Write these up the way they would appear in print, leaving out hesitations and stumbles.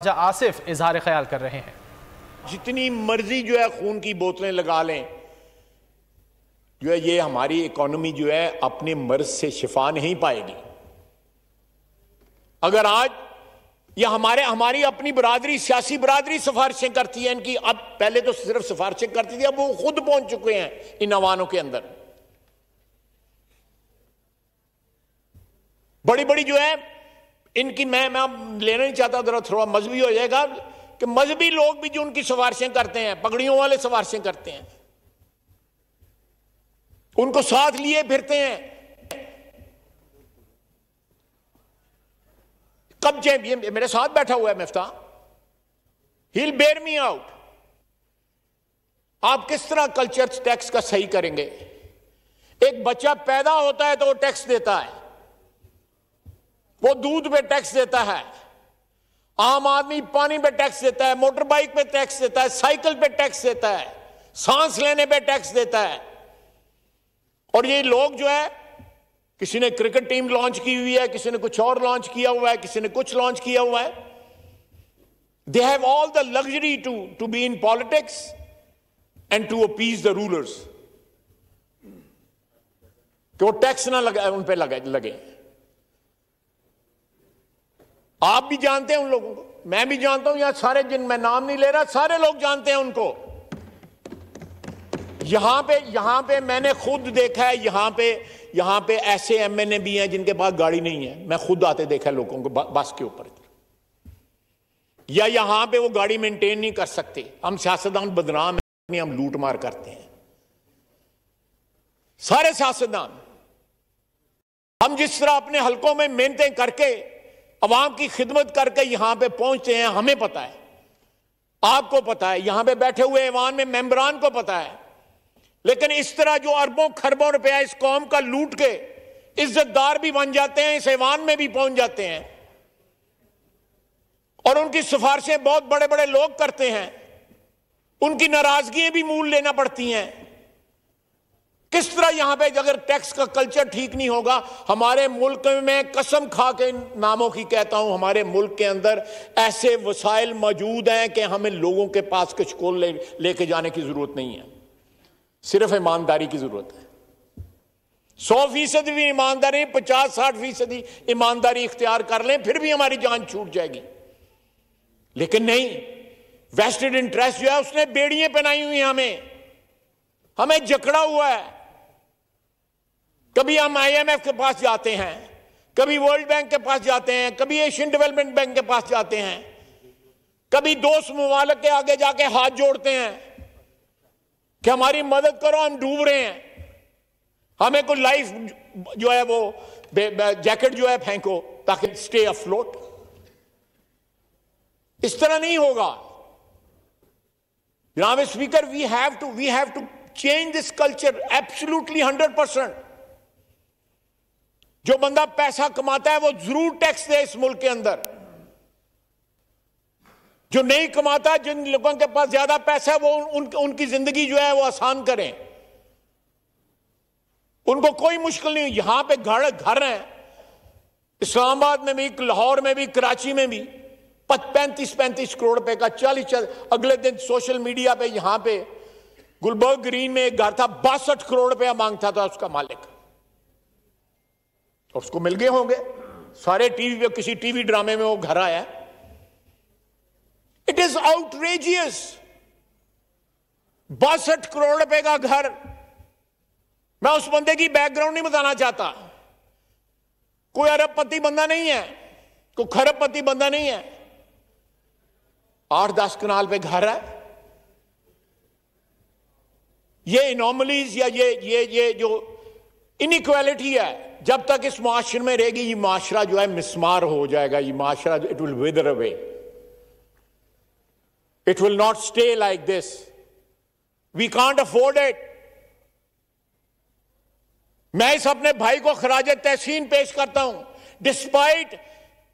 आसिफ इजहार ख्याल कर रहे हैं। जितनी मर्जी जो है खून की बोतलें लगा लें, जो है ये हमारी इकोनॉमी जो है अपने मर्ज से शिफा नहीं पाएगी। अगर आज यह हमारी अपनी बरादरी, सियासी बरादरी सिफारिशें करती है इनकी, अब पहले तो सिर्फ सिफारिशें करती थी, अब वो खुद पहुंच चुके हैं इन अवानों के अंदर। बड़ी बड़ी जो है इनकी, मैं लेना नहीं चाहता, जरा थोड़ा मजहबी हो जाएगा कि मजहबी लोग भी जो उनकी सिफारिशें करते हैं, पगड़ियों वाले सिफारिशें करते हैं, उनको साथ लिए फिरते हैं। कब ये मेरे साथ बैठा हुआ है Mifta, he will bear me out. आप किस तरह कल्चर टैक्स का सही करेंगे? एक बच्चा पैदा होता है तो वो टैक्स देता है, वो दूध पे टैक्स देता है, आम आदमी पानी पे टैक्स देता है, मोटर बाइक पे टैक्स देता है, साइकिल पे टैक्स देता है, सांस लेने पे टैक्स देता है। और ये लोग जो है, किसी ने क्रिकेट टीम लॉन्च की हुई है, किसी ने कुछ और लॉन्च किया हुआ है, किसी ने कुछ लॉन्च किया हुआ है। They have all the luxury to be in politics and to appease the rulers, कि वो टैक्स ना लगे, उन पे लगे। आप भी जानते हैं उन लोगों को, मैं भी जानता हूं, यहां सारे, जिन मैं नाम नहीं ले रहा, सारे लोग जानते हैं उनको। यहां पे मैंने खुद देखा है, यहां पे ऐसे एमएनए भी हैं जिनके पास गाड़ी नहीं है। मैं खुद आते देखा लोगों को बस के ऊपर, या यहां पे वो गाड़ी मेंटेन नहीं कर सकते। हम सियासतदान बदनाम हैं, हम लूट मार करते हैं, सारे सियासतदान। हम जिस तरह अपने हलकों में मेहनतें करके, अवाम की खिदमत करके यहां पे पहुंचते हैं, हमें पता है, आपको पता है, यहां पे बैठे हुए ऐवान में मेंबरान को पता है। लेकिन इस तरह जो अरबों खरबों रुपया इस कौम का लूट के इज्जतदार भी बन जाते हैं, इस ऐवान में भी पहुंच जाते हैं, और उनकी सिफारिशें बहुत बड़े बड़े लोग करते हैं, उनकी नाराजगियां भी मूल लेना पड़ती हैं। किस तरह यहां पे अगर टैक्स का कल्चर ठीक नहीं होगा, हमारे मुल्क में, कसम खा के नामों की कहता हूं, हमारे मुल्क के अंदर ऐसे वसाइल मौजूद हैं कि हमें लोगों के पास कुछ को लेके जाने की जरूरत नहीं है, सिर्फ ईमानदारी की जरूरत है। 100% भी ईमानदारी, 50-60% ईमानदारी इख्तियार कर लें, फिर भी हमारी जान छूट जाएगी। लेकिन नहीं, वेस्टेड इंटरेस्ट जो है उसने बेड़ियां पहनाई हुई हैं, हमें जकड़ा हुआ है। कभी हम आईएमएफ के पास जाते हैं, कभी वर्ल्ड बैंक के पास जाते हैं, कभी एशियन डेवलपमेंट बैंक के पास जाते हैं, कभी दोस्त मुमालिक के आगे जाके हाथ जोड़ते हैं कि हमारी मदद करो, हम डूब रहे हैं, हमें कोई लाइफ जो है वो जैकेट जो है फेंको ताकि स्टे अफ्लोट। इस तरह नहीं होगा जनाब speaker. We have to change this culture absolutely 100%। जो बंदा पैसा कमाता है वो जरूर टैक्स दे इस मुल्क के अंदर। जो नहीं कमाता, जिन लोगों के पास ज्यादा पैसा है, वो उनकी जिंदगी जो है वो आसान करें, उनको कोई मुश्किल नहीं। यहां पे घर हैं, इस्लामाबाद में भी, लाहौर में भी, कराची में भी, 35-35 करोड़ रुपए का 40। अगले दिन सोशल मीडिया पे यहां पे गुलबर्ग ग्रीन में एक घर था, 62 करोड़ रुपया मांगता था उसका मालिक, और उसको मिल गए होंगे। सारे टीवी पे, किसी टीवी ड्रामे में वो घर आया। It is outrageous. 62 करोड़ रुपए का घर। मैं उस बंदे की बैकग्राउंड नहीं बताना चाहता, कोई अरबपति बंदा नहीं है, कोई खरबपति बंदा नहीं है, 8-10 कनाल पे घर है। ये इनॉमलीज या ये जो इनइक्वालिटी है, जब तक इस माशरे में रहेगी, ये माशरा जो है मिसमार हो जाएगा। ये माशरा, it will wither away, it will not stay like this. We can't afford it. मैं इस अपने भाई को खराज तहसीन पेश करता हूं, despite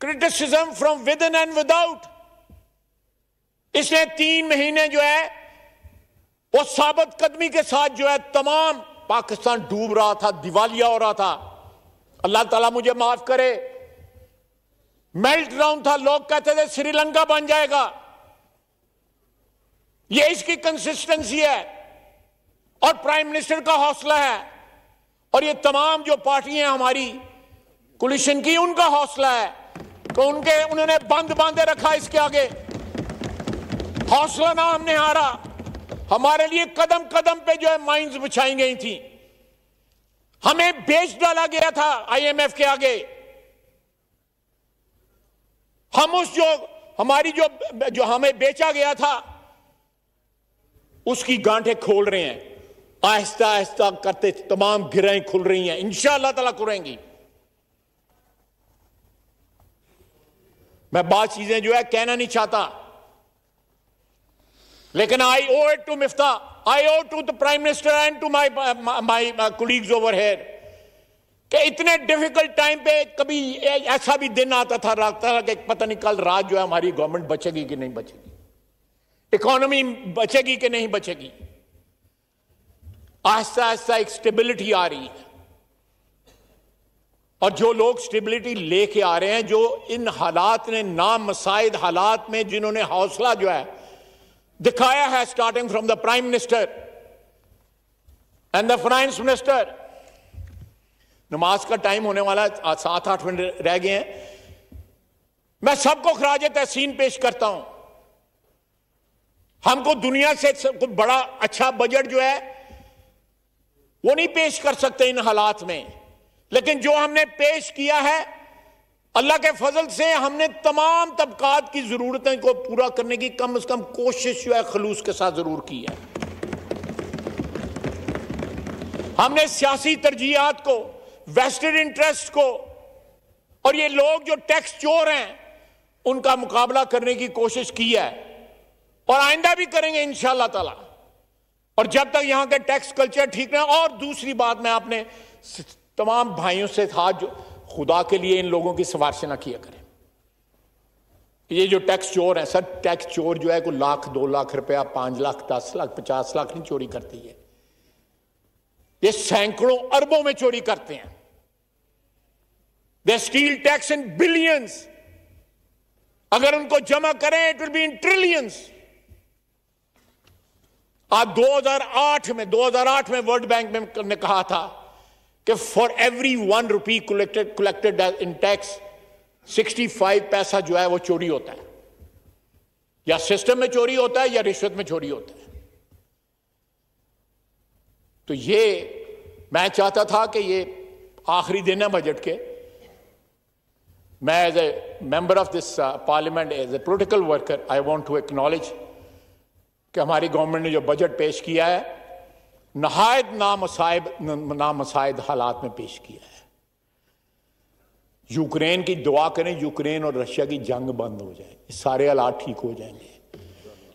criticism from with in and without. इसने 3 महीने जो है वो साबित कदमी के साथ जो है, तमाम पाकिस्तान डूब रहा था, दिवालिया हो रहा था। अल्लाह ताला मुझे माफ करे, मेल्ट डाउन था, लोग कहते थे श्रीलंका बन जाएगा। ये इसकी कंसिस्टेंसी है और प्राइम मिनिस्टर का हौसला है, और ये तमाम जो पार्टियां हमारी कोलिशन की, उनका हौसला है कि उन्होंने बंद बांधे रखा इसके आगे। हौसला ना हमने हारा। हमारे लिए कदम कदम पे जो है माइंस बिछाई गई थी। हमें बेच डाला गया था आईएमएफ के आगे। हम उस हमारी जो हमें बेचा गया था उसकी गांठें खोल रहे हैं। आहिस्ता आहिस्ता करते तमाम गिरहें खुल रही हैं, इंशाअल्लाह ताला खुलेंगी। मैं बात चीजें जो है कहना नहीं चाहता, लेकिन I owe it to Miftah, I owe to the prime minister and to my colleagues over here कि इतने डिफिकल्ट टाइम पे कभी ऐसा भी दिन आता था कि पता नहीं कल रात जो है हमारी गवर्नमेंट बचेगी कि नहीं बचेगी, इकोनॉमी बचेगी कि नहीं बचेगी। आहिस्ता आहिस्ता एक स्टेबिलिटी आ रही है, और जो लोग स्टेबिलिटी लेके आ रहे हैं, जो इन हालात ने नामसाइद हालात में जिन्होंने हौसला जो है दिखाया है, starting from the prime minister and the finance minister. नमाज का टाइम होने वाला, 7-8 मिनट रह गए हैं। मैं सबको खराज तहसीन पेश करता हूं। हमको दुनिया से बड़ा अच्छा बजट जो है वो नहीं पेश कर सकते इन हालात में, लेकिन जो हमने पेश किया है अल्लाह के फजल से हमने तमाम तबकात की जरूरतें को पूरा करने की कम से कम कोशिश जो है खलूस के साथ जरूर की है। हमने सियासी तरजीहात को, वेस्टेड इंटरेस्ट को, और ये लोग जो टैक्स चोर हैं उनका मुकाबला करने की कोशिश की है, और आइंदा भी करेंगे इंशाअल्लाह ताला। और जब तक यहां के टैक्स कल्चर ठीक ना। और दूसरी बात, मैं अपने तमाम भाइयों से था, जो खुदा के लिए इन लोगों की सिफारिश ना किया करें। ये जो टैक्स चोर है सर, टैक्स चोर जो है कोई 1 लाख 2 लाख रुपया, 5 लाख 10 लाख 50 लाख नहीं चोरी करती है, ये सैकड़ों अरबों में चोरी करते हैं। They still tax in billions. अगर उनको जमा करें it will be in trillions. आज 2008 में वर्ल्ड बैंक ने कहा था कि for every 1 rupee collected in tax 65 पैसा जो है वो चोरी होता है, या सिस्टम में चोरी होता है या रिश्वत में चोरी होता है। तो ये मैं चाहता था कि ये आखिरी दिन है बजट के, मैं as a member of this parliament, as a political worker, I want to acknowledge कि हमारी गवर्नमेंट ने जो बजट पेश किया है नहायत नामसाइद हालात में पेश किया है। यूक्रेन की दुआ करें, यूक्रेन और रशिया की जंग बंद हो जाए, सारे हालात ठीक हो जाएंगे।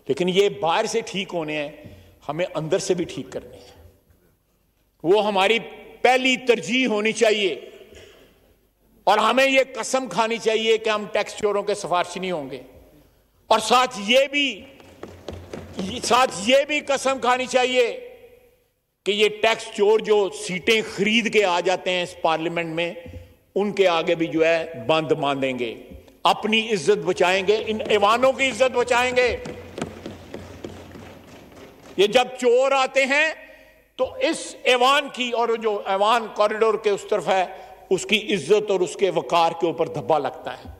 लेकिन ये बाहर से ठीक होने हैं, हमें अंदर से भी ठीक करने हैं। वो हमारी पहली तरजीह होनी चाहिए, और हमें ये कसम खानी चाहिए कि हम टैक्स चोरों के सिफारिशी नहीं होंगे। और साथ ये भी कसम खानी चाहिए कि ये टैक्स चोर जो सीटें खरीद के आ जाते हैं इस पार्लियामेंट में, उनके आगे भी जो है बंद बांधेंगे, अपनी इज्जत बचाएंगे, इन ऐवानों की इज्जत बचाएंगे। ये जब चोर आते हैं तो इस ऐवान की, और जो ऐवान कॉरिडोर के उस तरफ है, उसकी इज्जत और उसके वकार के ऊपर धब्बा लगता है।